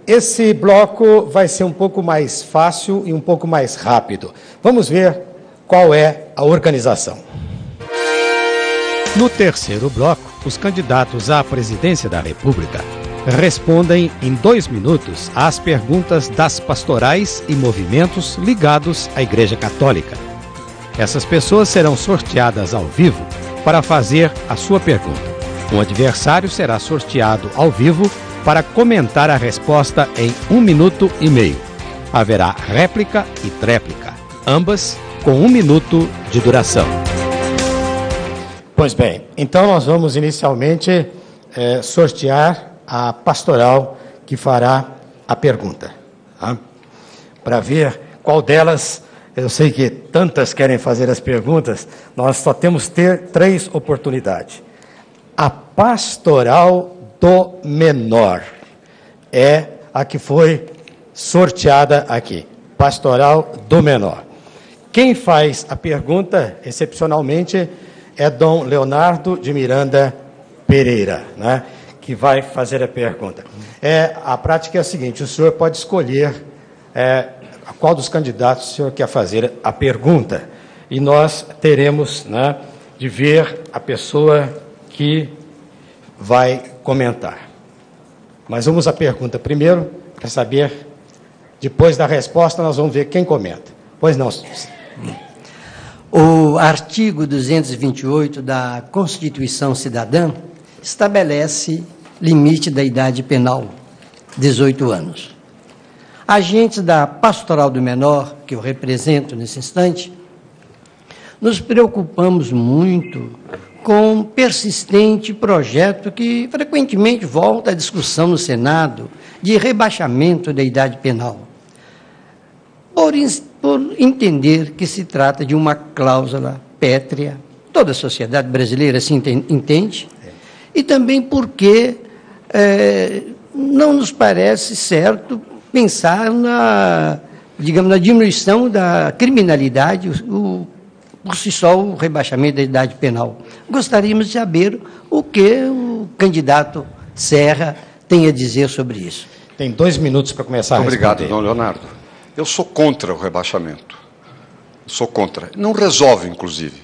esse bloco vai ser um pouco mais fácil e um pouco mais rápido. Vamos ver qual é a organização. No terceiro bloco, os candidatos à presidência da República respondem em 2 minutos às perguntas das pastorais e movimentos ligados à Igreja Católica. Essas pessoas serão sorteadas ao vivo para fazer a sua pergunta. Um adversário será sorteado ao vivo para comentar a resposta em 1 minuto e meio. Haverá réplica e tréplica, ambas com 1 minuto de duração. Pois bem, então nós vamos inicialmente sortear a pastoral que fará a pergunta. Tá? Para ver qual delas, eu sei que tantas querem fazer as perguntas, nós só temos 3 oportunidades. A pastoral do menor é a que foi sorteada aqui. Pastoral do menor. Quem faz a pergunta, excepcionalmente, é Dom Leonardo de Miranda Pereira, né, que vai fazer a pergunta. A prática é a seguinte, o senhor pode escolher a qual dos candidatos o senhor quer fazer a pergunta. E nós teremos, né, de ver a pessoa que vai comentar. Mas vamos à pergunta primeiro, para saber, depois da resposta, nós vamos ver quem comenta. Pois não, O artigo 228 da Constituição Cidadã estabelece limite da idade penal, 18 anos. Agentes da Pastoral do Menor, que eu represento nesse instante, nos preocupamos muito com um persistente projeto que frequentemente volta à discussão no Senado de rebaixamento da idade penal. Por entender que se trata de uma cláusula pétrea, toda a sociedade brasileira assim entende, e também porque não nos parece certo pensar na diminuição da criminalidade, por si só o rebaixamento da idade penal. Gostaríamos de saber o que o candidato Serra tem a dizer sobre isso. Tem 2 minutos para começar a responder. Obrigado, Dom Leonardo. Eu sou contra o rebaixamento. Sou contra. Não resolve, inclusive.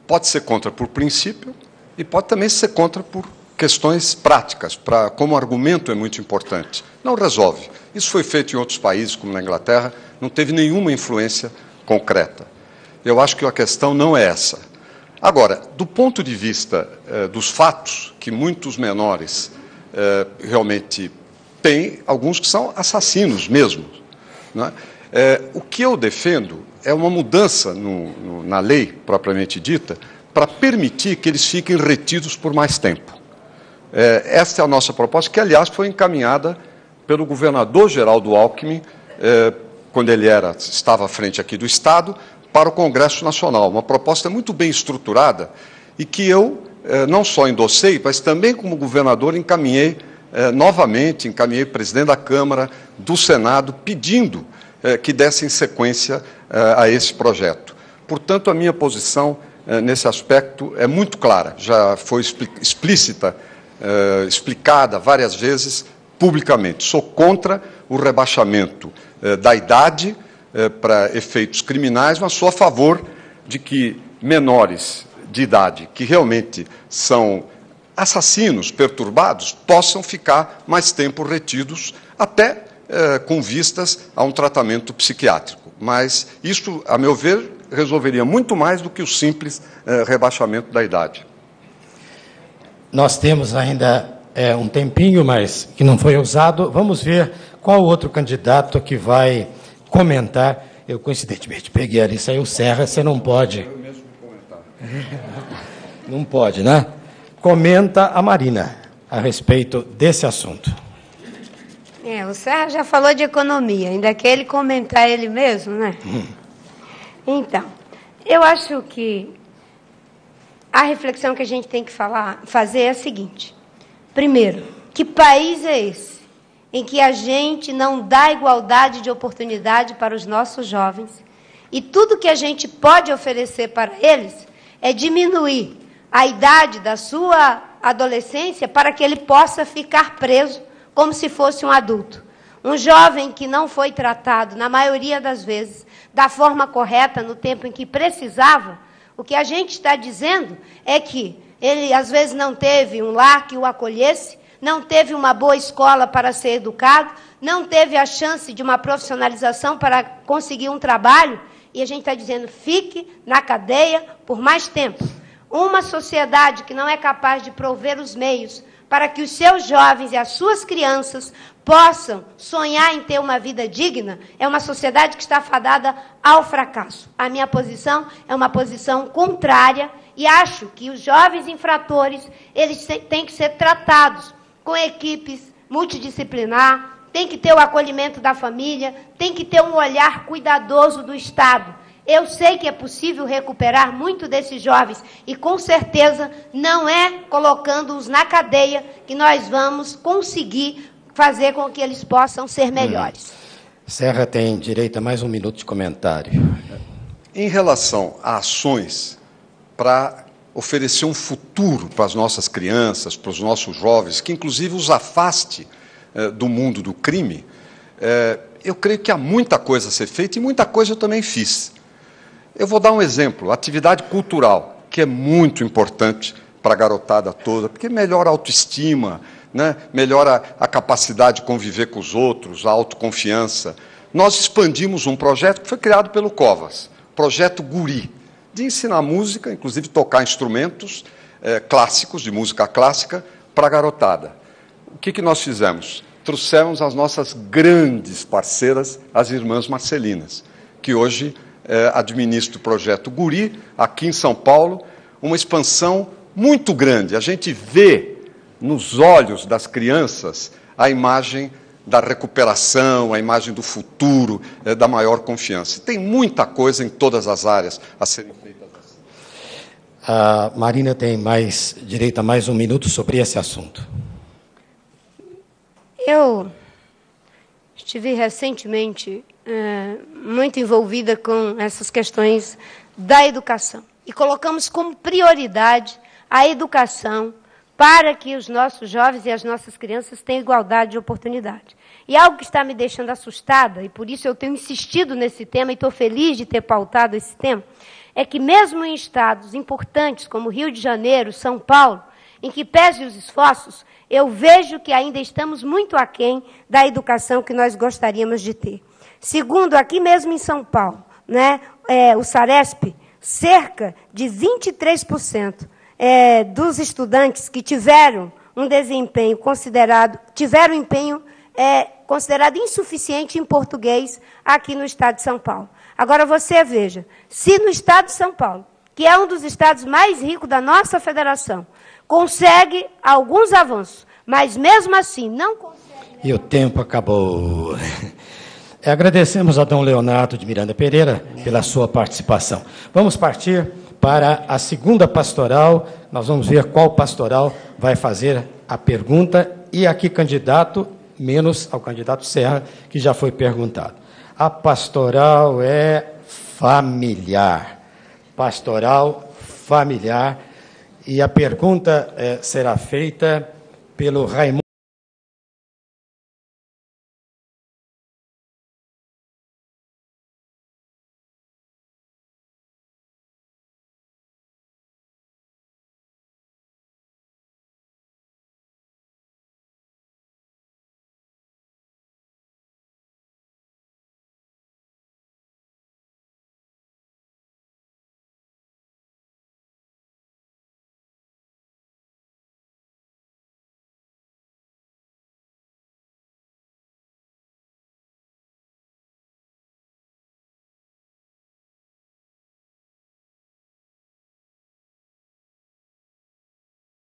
Pode ser contra por princípio e pode também ser contra por questões práticas, como argumento é muito importante. Não resolve. Isso foi feito em outros países, como na Inglaterra, não teve nenhuma influência concreta. Eu acho que a questão não é essa. Agora, do ponto de vista dos fatos, que muitos menores realmente têm, alguns que são assassinos mesmo, né? O que eu defendo é uma mudança na lei, propriamente dita, para permitir que eles fiquem retidos por mais tempo. Esta é a nossa proposta, que, aliás, foi encaminhada pelo governador Geraldo Alckmin, quando ele estava à frente aqui do Estado, para o Congresso Nacional. Uma proposta muito bem estruturada e que eu não só endossei, mas também, como governador, encaminhei novamente, encaminhei o presidente da Câmara, do Senado, pedindo que dessem sequência a esse projeto. Portanto, a minha posição nesse aspecto é muito clara, já foi explícita, explicada várias vezes publicamente. Sou contra o rebaixamento da idade para efeitos criminais, mas sou a favor de que menores de idade, que realmente são assassinos perturbados, possam ficar mais tempo retidos, até com vistas a um tratamento psiquiátrico. Mas isso, a meu ver, resolveria muito mais do que o simples rebaixamento da idade. Nós temos ainda um tempinho, mas que não foi usado. Vamos ver qual outro candidato que vai comentar. Eu, coincidentemente, peguei ali, saiu Serra, você não pode. Eu mesmo comentar. Não pode, né? Comenta a Marina a respeito desse assunto. O Serra já falou de economia, ainda quer ele comentar ele mesmo, né? Então, eu acho que a reflexão que a gente tem que fazer é a seguinte. Primeiro, que país é esse em que a gente não dá igualdade de oportunidade para os nossos jovens e tudo que a gente pode oferecer para eles é diminuir a idade da sua adolescência para que ele possa ficar preso como se fosse um adulto. Um jovem que não foi tratado, na maioria das vezes, da forma correta, no tempo em que precisava, o que a gente está dizendo é que ele, às vezes, não teve um lar que o acolhesse, não teve uma boa escola para ser educado, não teve a chance de uma profissionalização para conseguir um trabalho, e a gente está dizendo, fique na cadeia por mais tempo. Uma sociedade que não é capaz de prover os meios para que os seus jovens e as suas crianças possam sonhar em ter uma vida digna, é uma sociedade que está fadada ao fracasso. A minha posição é uma posição contrária e acho que os jovens infratores, eles têm que ser tratados com equipes multidisciplinar, tem que ter o acolhimento da família, tem que ter um olhar cuidadoso do Estado. Eu sei que é possível recuperar muito desses jovens e, com certeza, não é colocando-os na cadeia que nós vamos conseguir fazer com que eles possam ser melhores. Serra tem direito a mais um minuto de comentário. Em relação a ações para oferecer um futuro para as nossas crianças, para os nossos jovens, que inclusive os afaste do mundo do crime, eu creio que há muita coisa a ser feita e muita coisa eu também fiz. Eu vou dar um exemplo, atividade cultural, que é muito importante para a garotada toda, porque melhora a autoestima, né? Melhora a capacidade de conviver com os outros, a autoconfiança. Nós expandimos um projeto que foi criado pelo Covas, Projeto Guri, de ensinar música, inclusive tocar instrumentos clássicos, de música clássica, para a garotada. O que nós fizemos? Trouxemos as nossas grandes parceiras, as Irmãs Marcelinas, que hoje administra o Projeto Guri, aqui em São Paulo, uma expansão muito grande. A gente vê nos olhos das crianças a imagem da recuperação, a imagem do futuro, da maior confiança. Tem muita coisa em todas as áreas a serem feitas assim. A Marina tem direito a mais um minuto sobre esse assunto. Eu estive recentemente muito envolvida com essas questões da educação. E colocamos como prioridade a educação para que os nossos jovens e as nossas crianças tenham igualdade de oportunidade. E algo que está me deixando assustada, e por isso eu tenho insistido nesse tema e estou feliz de ter pautado esse tema, é que mesmo em estados importantes como Rio de Janeiro, São Paulo, em que pese os esforços, eu vejo que ainda estamos muito aquém da educação que nós gostaríamos de ter. Segundo, aqui mesmo em São Paulo, né, o Saresp, cerca de 23% dos estudantes que tiveram um desempenho considerado insuficiente em português aqui no estado de São Paulo. Agora você veja, se no estado de São Paulo, que é um dos estados mais ricos da nossa federação, consegue alguns avanços, mas mesmo assim não consegue... E o tempo acabou. Agradecemos a Dom Leonardo de Miranda Pereira pela sua participação. Vamos partir para a segunda pastoral. Nós vamos ver qual pastoral vai fazer a pergunta. E aqui, candidato, menos ao candidato Serra, que já foi perguntado. A pastoral é familiar. Pastoral familiar. E a pergunta será feita pelo Raimundo.